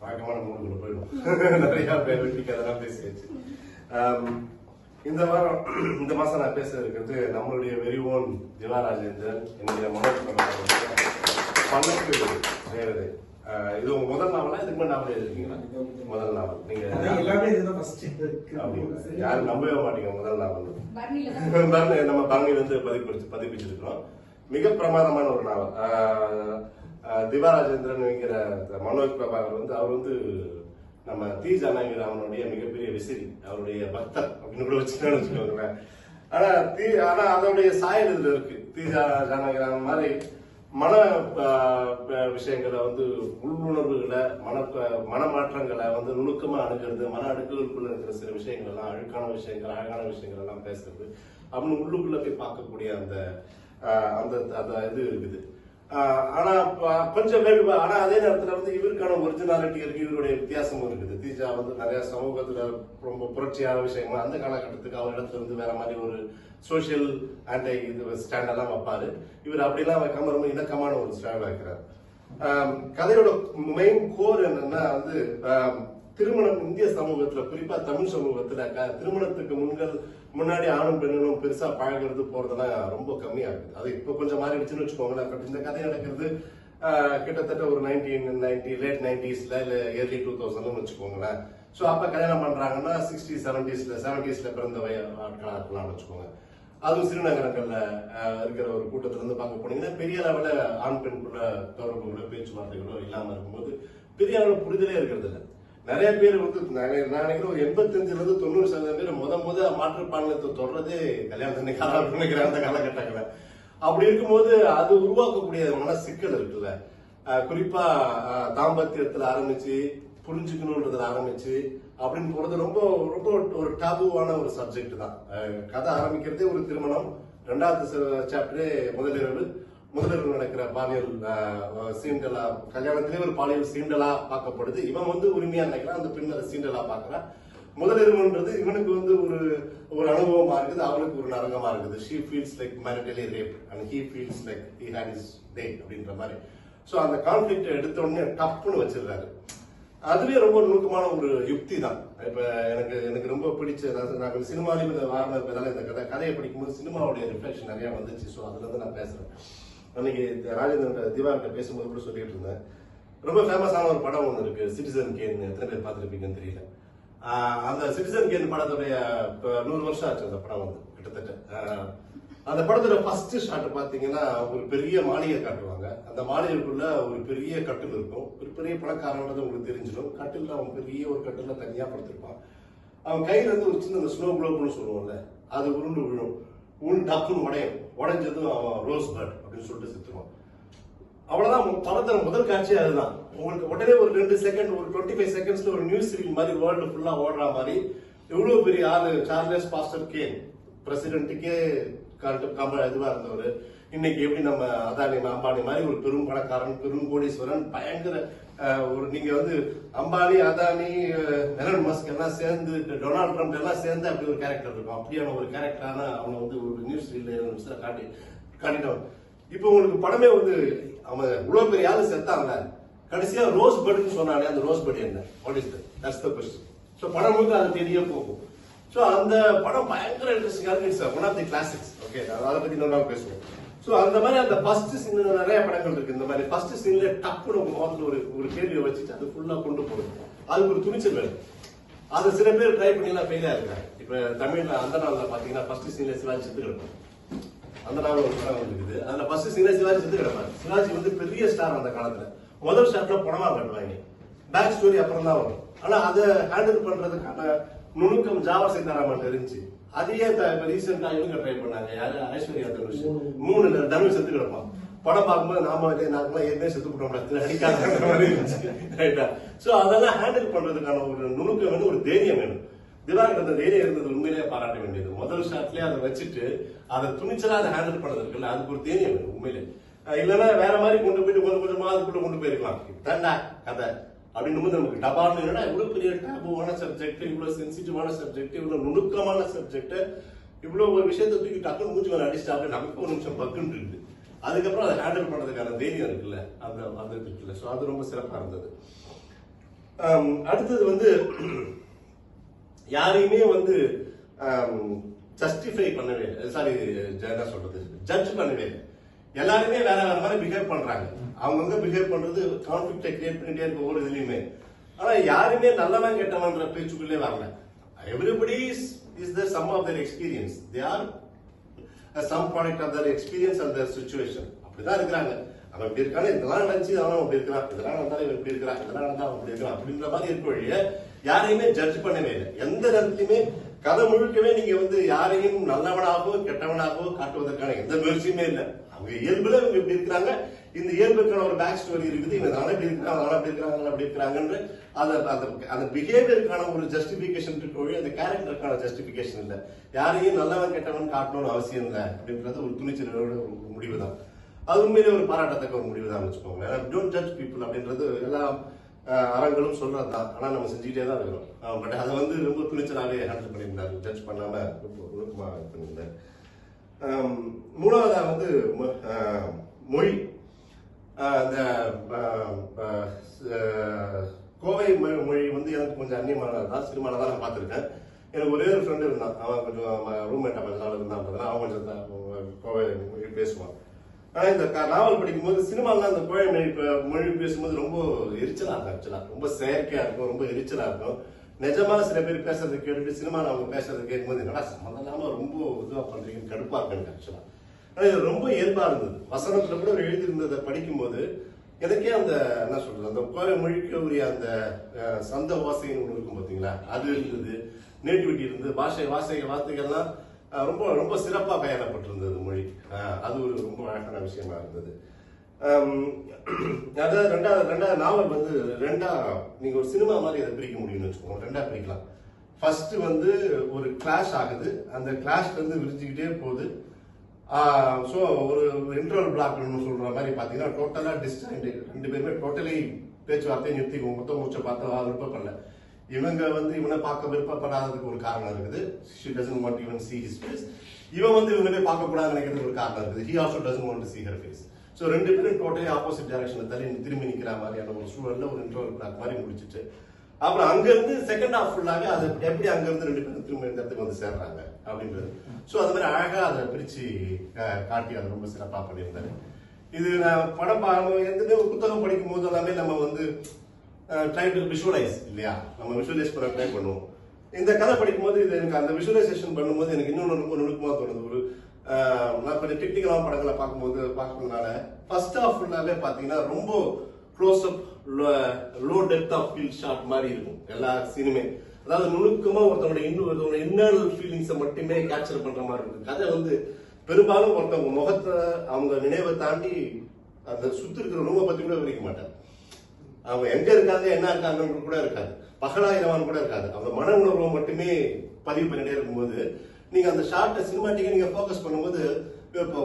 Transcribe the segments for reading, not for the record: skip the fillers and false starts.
வழக்கமான மூணுக்குள்ள போயிடும். நிறைய பேர் வெட்டி கதைலாம் பேசியாச்சு. இந்த வாரம் இந்த மாசம் நான் பேச இருக்கிறது நம்மளுடைய வெரி ஓன் திவா ராஜேந்திரன், என்னுடைய பல்லக்கு நேரது. இது உங்க முதல் நாவலா? இதுக்கு முன்னாடி நாவல் எழுதிருக்கீங்களா? முதல் நாவல். நீங்க யாரும் நம்பவே மாட்டீங்க. முதல் நாவல் நம்ம பரணியில இருந்து பதிப்பிச்சிருக்கிறோம். மிக பிரமாதமான ஒரு நாவல். திவா ராஜேந்திரன் மனோஜ் பிரபாகர் அவர் நம்ம தி ஜானகிராமனுடைய மிகப்பெரிய விசிறி, அவருடைய பக்தர் அப்படின்னு கூட வச்சுக்கோங்களேன். ஆனா அதோடைய சாயல் இதுல இருக்கு. தி ஜானகிராமன் மாதிரி மன விஷயங்களை உள்ளுணர்வுகளை மனமாற்றங்களை நுணுக்கமா அணுகிறது, மன அடுக்குகளுக்குள்ள இருக்கிற சில விஷயங்கள் எல்லாம், அழுக்கான விஷயங்கள், அழகான விஷயங்கள் எல்லாம் பேசுறது அப்படின்னு உள்ளுக்குள்ள போய் பார்க்கக்கூடிய அந்த அந்த இது இருக்குது. ஆனா கொஞ்சம் வேண்டுமா. ஆனா அதே நேரத்துல இவருக்கான ஒரிஜினாலிட்டி இருக்கு, இவருடைய வித்தியாசமும் இருக்குது. தீஜா நிறைய சமூகத்துல ரொம்ப புரட்சியான விஷயங்கள் அந்த காலகட்டத்துக்கு அவர் இடத்துல வேற மாதிரி ஒரு சோசியல் ஆன்டி ஸ்டாண்ட் எல்லாம் வைப்பாரு. இவர் அப்படிலாம் வைக்காம ரொம்ப இணக்கமான ஒரு ஸ்டாண்ட் வைக்கிறார். கதையோட மெயின் கோர் என்னன்னா திருமணம் இந்திய சமூகத்துல, குறிப்பா தமிழ் சமூகத்துல திருமணத்துக்கு முன்னாடி ஆணும் பெண்ணும் பெருசா பழகிறது போறதெல்லாம் ரொம்ப கம்மியா இருக்குது. அது இப்ப கொஞ்சம் மாறிடுச்சுன்னு வச்சுக்கோங்களேன். பட் இந்த கதை நடக்கிறது கிட்டத்தட்ட ஒரு லேட் 90ஸ்ல இல்ல ஏர்லி 2000 வச்சுக்கோங்களேன். சோ அப்ப கல்யாணம் பண்றாங்கன்னா 60s 70ஸ்ல பிறந்த ஆட்களா இருக்கலாம்னு வச்சுக்கோங்க. அதுவும் சிறுநகரங்கள்ல இருக்கிற ஒரு கூட்டத்துல இருந்து பார்க்க போனீங்கன்னா பெரிய அளவுல ஆண் பெண்குள்ள தொடர்புகளோ பேச்சுவார்த்தைகளோ இல்லாம இருக்கும்போது பெரிய அளவுல புரிதலே இருக்கிறது இல்லை. நிறைய பேர் நான் நினைக்கிறேன் ஒரு 85% 90% பேர் மாற்றுப்பான்மையத்தை தொடர்றதே கல்யாணம் நினைக்கிறேன் அந்த காலகட்டங்களை. அப்படி இருக்கும்போது அது உருவாக்கக்கூடிய மன சிக்கல் இருக்குல்ல, குறிப்பா தாம்பத்தியத்துல ஆரம்பிச்சு புரிஞ்சுக்கணும்ன்றதுல ஆரம்பிச்சு அப்படின்னு போறது ரொம்ப ரொம்ப ஒரு டாபுவான ஒரு சப்ஜெக்ட் தான். கதை ஆரம்பிக்கிறதே ஒரு திருமணம், 2வது சாப்டரே முதலிரவு நடக்கிற பாலியல் சீண்டலா, கல்யாணத்திலே ஒரு பாலியல் சீண்டலா பார்க்கப்படுது. இவன் உரிமையா நினைக்கிறான், அந்த பெண் அதை சீண்டலா பாக்குறான். முதலிரவுன்றது இவனுக்கு ஒரு அனுபவமா இருக்குது, அவளுக்கு ஒரு நரங்கமா இருக்குது. she feels like maritally raped and he feels like he had his day அப்படின்ற மாதிரி. சோ அந்த கான்ஃபிளிக்ட் எடுத்த உடனே டப்புன்னு வச்சிருக்காரு. அதுவே ரொம்ப நுணுக்கமான ஒரு யுக்தி தான். இப்ப எனக்கு ரொம்ப பிடிச்ச, நான் சினிமாலையும் வாரணம் இந்த கதையை படிக்கும்போது சினிமாவுடைய ரிஃப்ளெக்ஷன் நிறைய வந்துச்சு. சோ அதுல இருந்து நான் பேசுறேன். அன்னைக்கு ராஜேந்திரன் திவாகிட்ட பேசும்போது கூட சொல்லிட்டு இருந்தேன். ரொம்ப ஃபேமஸான ஒரு படம் ஒன்று இருக்கு, சிட்டிசன் கேன். எத்தனை பேர் பார்த்துருப்பீங்கன்னு தெரியல. அந்த சிட்டிசன் கேன் படத்துடைய 100 வருஷம் ஆச்சு அந்த படம் கிட்டத்தட்ட. அந்த படத்துல ஃபர்ஸ்ட் ஷாட் பாத்தீங்கன்னா ஒரு பெரிய மாளிகை காட்டுவாங்க. அந்த மாளிகைக்குள்ள ஒரு பெரிய கட்டில் இருக்கும். ஒரு பெரிய பணக்காரன்றது உங்களுக்கு தெரிஞ்சிடும். கட்டில் அவன் பெரிய ஒரு கட்டில தனியா படுத்திருப்பான். அவன் கையில ஒரு சின்ன ஸ்னோ குளோப்னு சொல்லுவோம்ல, அது உருண்டு விழும். டக்குன்னு உடைஞ்சதும் அவன் ரோஸ் பர்ட் அப்படின்னு சொல்லிட்டு செத்துருவான். அவ்வளவுதான் படத்துல முதல் காட்சி. அதுதான் உங்களுக்கு உடனே ஒரு 2 செகண்ட், ஒரு 25 செகண்ட்ஸ்ல ஒரு நியூஸ் சீரியல் மாதிரி வேர்ல்டு ஃபுல்லா ஓடுற மாதிரி எவ்வளவு பெரிய ஆளு. சார்லஸ் பாஸ்டர் கேன், பிரசிடென்ட்டுக்கே இதுவா இருந்தவர், இன்னைக்கு எப்படி நம்ம அதானி அம்பானி மாதிரி ஒரு பெரும் பணக்காரன், பெரும் கோடீஸ்வரன், பயங்கர ஒரு நீங்க அம்பானி, அதானி, எலன் மஸ்க் எல்லாம் சேர்ந்து, டொனால்ட் ட்ரம்ப் எல்லாம் சேர்ந்து அப்படி ஒரு கேரக்டர் இருக்கும். அப்படியான ஒரு கேரக்டரான அவனை ஒரு நியூஸ் ரீல்ல காட்டிட்டவன். இப்ப உங்களுக்கு படமே அவன் இவ்வளவு பெரிய ஆளு செத்தாங்க, கடைசியா ரோஸ் பர்ட்னு சொன்னானே, அந்த ரோஸ் பர்ட் என்ன? What is that's the question. So படம் முழுக்க அது தெரிய போகும். சோ அந்த படம் பயங்கர இன்ட்ரெஸ்டிங்கா இருக்கு. It's one of the classics. Okay, அதை பத்தி இன்னொரு பேசுவோம். சோ அந்த மாதிரி அந்த ஃபர்ஸ்ட் சீன் நிறைய படங்கள் இருக்கு. இந்த மாதிரி ஃபர்ஸ்ட் சீன்ல டப்புனு முதல்ல ஒரு கேள்வியை வச்சுட்டு அது ஃபுல்லா கொண்டு போகும். அதுக்கு ஒரு துணிச்சல் வேணும். அது சில பேர் ட்ரை பண்ணி எல்லாம் ஃபெயிலா இருக்காங்க. இப்ப தமிழ்ல அந்த நாள்ல பாத்தீங்கன்னா ஃபர்ஸ்ட் சீன்ல சிவாஜி செத்து கிடப்பாரு. அந்த நாள் ஒரு படம் இருக்குது. அதுல ஃபர்ஸ்ட் சீன்ல சிவாஜி செத்து கிடப்பாரு. சிவாஜி பெரிய ஸ்டார் அந்த காலத்துல. முதல் ஷாட்ல படமா கட்டுவாங்க, பேக் ஸ்டோரி அப்புறம் தான் வரும். ஆனா அதை ஹேண்டில் பண்றதுக்கான நுணுக்கம் ஜாவா சீதாராமன் இருந்துச்சு. அதையே ரீசெண்டா இவங்க ட்ரை பண்ணாங்க. யாரு? ஐஸ்வர்யா தனுஷ். 3 தனுஷ் செத்து கிடப்பான். படம் பார்க்கும்போது நாங்களாம் ஏற்கனவே செத்து போட்டோம் அடிக்காத மாதிரி இருந்துச்சு. ரைட்டா? சோ அதெல்லாம் ஹேண்டில் பண்றதுக்கான ஒரு நுணுக்கம் வேணும், ஒரு தைரியம் வேணும். திவாகர் அந்த தைரியம் இருந்தது உண்மையிலேயே பாராட்ட வேண்டியது. முதல் ஷாட்லயே அதை வச்சுட்டு அதை துணிச்சலா அதை ஹேண்டில் பண்ணது இருக்குல்ல, அதுக்கு ஒரு தைரியம் வேணும் உண்மையிலே. இல்லைன்னா வேற மாதிரி கொண்டு போயிட்டு கொஞ்சம் கொஞ்சமா அதுக்குள்ள கொண்டு போயிருக்கலாம். தண்டா கதை அப்படின்னு நமக்கு டபார்னு இவ்வளவு பெரிய டேபுவான சப்ஜெக்ட், இவ்வளவு சென்சிட்டிவான சப்ஜெக்ட், இவ்வளவு நுணுக்கமான சப்ஜெக்ட், இவ்வளவு ஒரு விஷயத்தை தூக்கி டக்குனு மூச்சு மேல அடிச்சுட்டா நமக்கு ஒரு நிமிஷம் பக்குன்னு இருக்குது. அதுக்கப்புறம் அதை ஹேண்டில் பண்றதுக்கான தைரியம் இருக்குல்ல, அந்த இருக்குல்ல. சோ அது ரொம்ப சிறப்பா இருந்தது. அடுத்தது வந்து யாரையுமே வந்து ஜஸ்டிஃபை பண்ணவே இல்லை, சாரி என்ன சொல்றது, ஜட்ஜ் பண்ணவே இல்லை. எல்லாருமே வேற வேற மாதிரி பிஹேவ் பண்றாங்க. அவங்கவுங்க பிஹேவ் பண்றது கான்ஃபிளிக்டை கிரியேட் பண்ணிட்டே இருக்க ஒவ்வொரு இதுலயுமே. ஆனா யாருமே நல்லவன் கெட்டவன்ற பேச்சுக்குள்ளே வரல. Everybody is the sum of their experience. They are sum product of their experience and their situation. அப்படிதான் இருக்கிறாங்க. அவன் இப்படி இருக்கானே, இதெல்லாம் நடந்துச்சு அவன் அப்படி இருக்கிறான், இதெல்லாம் நடந்தாலும் இவன் இப்படி இருக்கிறான், இதெல்லாம் நடந்தா அவன் அப்படி இருக்கான் அப்படின்ற மாதிரி இருக்க வழிய யாரையுமே ஜட்ஜ் பண்ணவே இல்லை. எந்த நேரத்திலுமே கதை முழுக்கவே நீங்க வந்து யாரையும் நல்லவனாகவோ கெட்டவனாகவோ காட்டுவதற்கான எந்த முயற்சியுமே இல்லை. அவங்க இயல்புல இவங்க இப்படி இருக்கிறாங்க, இந்த இயல்புக்கான ஒரு பேக் ஸ்டோரி இருக்குது, இவங்க அதனால இப்படி இருக்கிறாங்க, அதனால அப்படி இருக்கிறாங்க, அப்படி இருக்கிறாங்கன்ற அந்த பிஹேவியருக்கான ஒரு ஜஸ்டிபிகேஷன் இருக்க வழி அந்த கேரக்டருக்கான ஜஸ்டிபிகேஷன் இல்லை. யாரையும் நல்லவன் கெட்டவன் காட்டணும்னு அவசியம் இல்லை அப்படின்றது ஒரு துணிச்சலோட ஒரு முடிவு தான். அது உண்மையிலே ஒரு பாராட்டத்தக்க ஒரு முடிவு தான் வச்சுக்கோங்க. டோன்ட் ஜட்ஜ் பீப்புள் அப்படின்றது எல்லாம் அறங்களும் சொல்றது தான். ஆனா நம்ம செஞ்சுட்டே தான் இருக்கிறோம். பட் அதை வந்து ரொம்ப துணிச்சலாவே ஹேண்டில் பண்ணியிருந்தாரு, ஜட்ஜ் பண்ணாம ரொம்ப ஒழுக்கமா பண்ணியிருந்தாரு. மூணாவதா வந்து மொழி. அந்த கோவை மொழி வந்து எனக்கு கொஞ்சம் அந்நியமானதான், சினிமாவில் தான் நான் பார்த்துருக்கேன். எனக்கு ஒரே ஒரு ஃப்ரெண்டு இருந்தான், அவன் கொஞ்சம் ரூம்மேட்டா கொஞ்ச நாள் இருந்தான், அவன் கொஞ்சம் கோவை மொழி பேசுவான். ஆனா இந்த நாவல் படிக்கும்போது சினிமாலாம் அந்த கோவை மொழி பேசும்போது ரொம்ப எரிச்சலா இருக்கும். ஆக்சுவலா ரொம்ப செயற்கையா இருக்கும், ரொம்ப எரிச்சலா இருக்கும். நிஜமா சில பேர் பேசுறதை கேட்டுட்டு சினிமாவில் அவங்க பேசுறதை கேட்கும்போது என்னடா சம்மந்தம் இல்லாம ரொம்ப இதுவா பண்றீங்கன்னு கடுப்பா இருக்கு ஆக்சுவலா. ஆனா இது ரொம்ப இயல்பா இருந்தது. வசனத்துல கூட எழுதியிருந்ததை படிக்கும்போது எனக்கே அந்த என்ன சொல்றது, அந்த கோவை மொழிக்கு உரிய அந்த சந்த வாசைன்னு ஒண்ணு இருக்கும் பாத்தீங்களா, அது இருந்தது. நேட்டிவிட்டி இருந்தது. வார்த்தைகள்லாம் ரொம்ப ரொம்ப சிறப்பாக கையாளப்பட்டிருந்தது மொழி. அது ஒரு ரொம்ப அழகான விஷயமா இருந்தது. அதாவது ரெண்டாவது நாவல் வந்து நீங்க ஒரு சினிமா மாதிரி அதை பிரிக்க முடியும்னு வச்சுக்கோங்க. ரெண்டா பிரிக்கலாம். ஃபர்ஸ்ட் வந்து ஒரு கிளாஷ் ஆகுது, அந்த கிளாஷ்ல இருந்து விரிஞ்சுக்கிட்டே போகுது. ஸோ ஒரு இன்டர்வல் பிளாக்னு சொல்ற மாதிரி பாத்தீங்கன்னா டோட்டலா டிஸ்டாண்ட், ரெண்டு பேருமே டோட்டலி பேச்சுவார்த்தையை நிறுத்தி மொத்தம் மூச்சை பார்த்து விருப்பப்படல. இவங்க வந்து இவனை பார்க்க விருப்பப்படாததுக்கு ஒரு காரணம் இருக்குது. she doesn't want to even see his face. இவன் வந்து இவனை பார்க்க கூடாதுன்னு நினைக்கிறதுக்கு ஒரு காரணம் இருக்குது. he also doesn't want to see her face. So ரெண்டு பேரும் டோட்டலி ஆப்போசிட் டைரக்ஷன்ல தள்ளி திரும்பி நிக்கிற மாதிரியான ஒரு சூழல்ல ஒரு இன்டர்வல் பிளாக் மாதிரி முடிச்சுட்டு அப்புறம் அங்க இருந்து செகண்ட் ஹாஃப் ஃபுல்லாவே அது எப்படி அங்க இருந்து ரெண்டு பேரும் திரும்ப இந்த இடத்துக்கு வந்து சேர்றாங்க அப்படின்றது. ஸோ அது மாதிரி அழகா அதை பிரிச்சு காட்டி அதை ரொம்ப சிறப்பா பண்ணியிருந்தாரு. இது நான் படம் எந்த புத்தகம் படிக்கும் போது எல்லாமே நம்ம வந்து ட்ரை டு விஷுவலைஸ் இல்லையா, நம்ம விஷுவலைஸ் பண்ண ட்ரை பண்ணுவோம். இந்த கதை படிக்கும்போது இது எனக்கு அந்த விஷுவலைசேஷன் பண்ணும்போது எனக்கு இன்னொன்று ரொம்ப நுணுக்கமாக தோணுது. ஒரு நான் கொஞ்சம் டெக்னிக்கலான படங்களை பார்க்கறதுனால ஃபர்ஸ்ட் ஹாஃப் ஃபுல்லாவே பார்த்தீங்கன்னா ரொம்ப close up, low depth of field shot மாதிரி இருக்கும் எல்லா சீனுமே. அதாவது நுணுக்கமா ஒருத்தவங்க இன்னர்னல் ஃபீலிங்ஸை மட்டுமே கேப்சர் பண்ற மாதிரி இருக்கு. கதை வந்து பெரும்பாலும் ஒருத்தவங்க முகத்தை அவங்க நினைவை தாண்டி அந்த சுத்தி இருக்கிற ரூமை பத்தி கூட விவரிக்க மாட்டாங்க. அவங்க எங்க இருக்காங்க என்ன இருக்காங்கன்னு கூட இருக்காது, பகலாயிரவான் கூட இருக்காது. அவங்க மன உணர்வை மட்டுமே பதிவு பண்ணிட்டே இருக்கும்போது நீங்க அந்த ஷார்ட்டை சினிமாட்டிக்கா நீங்க போக்கஸ் பண்ணும்போது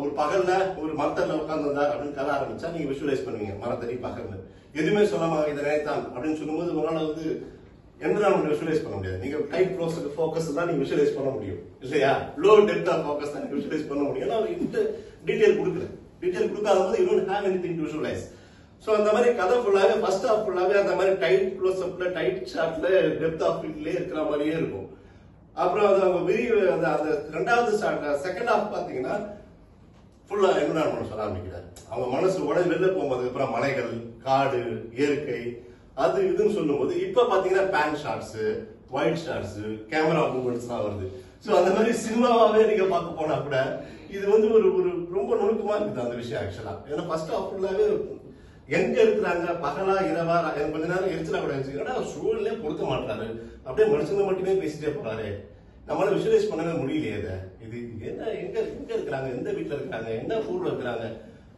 ஒரு பகல்ல ஒரு மரத்தடில உட்கார்ந்தா அப்படின்னு கதை ஆரம்பிச்சா நீங்க விஷுவலைஸ் பண்ணுவீங்க. மரத்தடி பகல்னு எதுவுமே சொல்லாம இதை நினைத்தான் அப்படின்னு சொல்லும்போது உங்களால வந்து என்விரான்மெண்ட் விஷுவலைஸ் பண்ண முடியாது. நீங்க டைட் க்ளோஸ் ஃபோக்கஸ் தான் நீங்க விஷுவலைஸ் பண்ண முடியும் இல்லையா, லோ டெப்த் ஆஃப் ஃபோக்கஸ் தான் நீங்க விஷுவலைஸ் பண்ண முடியும். ஏன்னா அவர் டீடைல் கொடுக்காத போது you don't have anything to visualise. So அந்த மாதிரி கதை ஃபுல்லாவே ஃபர்ஸ்ட் ஹாஃப் ஃபுல்லாவே அந்த மாதிரி டைட் க்ளோஸ் அப்ல டைட் ஷாட்ல டெப்த் ஆஃப் ஃபீல்ட்லயே இருக்கிற மாதிரியே இருக்கும். அப்புறம் அது அவங்க அந்த ரெண்டாவது செகண்ட் ஹாஃப் பாத்தீங்கன்னா ஃபுல்லா என்விரான்மெண்ட் சொல்ல ஆரம்பிக்கிறாரு. அவங்க மனசு உடனே வெளில போகும்போது அப்புறம் மலைகள், காடு, இயற்கை, அது இதுன்னு சொல்லும்போது இப்ப பாத்தீங்கன்னா pan shots, wide shots, camera movements எல்லாம் வருது. சோ அந்த மாதிரி சினிமாவே நீங்க பார்க்க போனா கூட இது வந்து ஒரு ரொம்ப நுணுக்கமா இருக்குது அந்த விஷயம் ஆக்சுவலா. ஏன்னா ஃபர்ஸ்ட் ஹாஃப் ஃபுல்லாவே எங்க இருக்கிறாங்க, பகலா இரவா, எனக்கு கொஞ்ச நேரம் எரிச்சலா கூட இருந்துச்சு. சூழலே பொருத்த மாட்டாரு, அப்படியே மனுஷங்க மட்டுமே பேசிட்டே போறாரு, நம்மளால விஷுவலைஸ் பண்ணவே முடியலையே. இது என்ன எங்க இருக்கிறாங்க, எந்த வீட்டுல இருக்காங்க, என்ன ஊர்ல இருக்கிறாங்க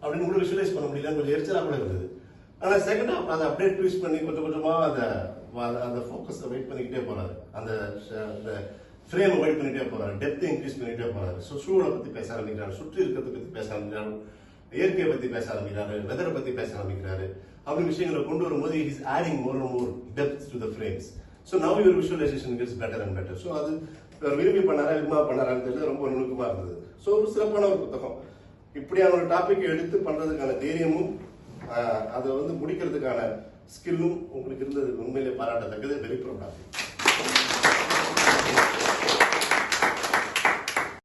அப்படின்னு கூட விஷுவலைஸ் பண்ண முடியல, கொஞ்சம் எரிச்சலா கூட இருந்தது. ஆனா செகண்ட் ஹாஃப் அதை அப்படியே ட்விஸ்ட் பண்ணி கொஞ்சம் கொஞ்சமா அந்த ஃபோக்கஸ் வெயிட் பண்ணிக்கிட்டே போறாரு, அந்த ஃப்ரேம் வெயிட் பண்ணிட்டே போறாரு, டெப்த் இன்க்ரீஸ் பண்ணிட்டே போறாரு. சூழலை பத்தி பேச ஆரம்பிக்கிறாரு, சுற்றி இருக்கிறத பத்தி பேச ஆரம்பிக்கிறாரு, இயற்கையை பத்தி பேச ஆரம்பிக்கிறாரு, வெதரை பத்தி பேச ஆரம்பிக்கிறாரு. அப்படி விஷயங்களை கொண்டு வரும்போது is adding more and more depth to the frames. So now your visualisation gets better and better. So அது விரும்பி பண்ணாரா விரும்பா பண்ணாரான்னு தெரியல, ரொம்ப நுணுக்கமா இருந்தது. ஸோ ஒரு சிறப்பான ஒரு புத்தகம். இப்படியான ஒரு டாபிக் எடுத்து பண்றதுக்கான தைரியமும் அதை வந்து முடிக்கிறதுக்கான ஸ்கில்லும் உங்களுக்கு இருந்தது உண்மையிலே பாராட்டத்தக்கது. Very proud of you.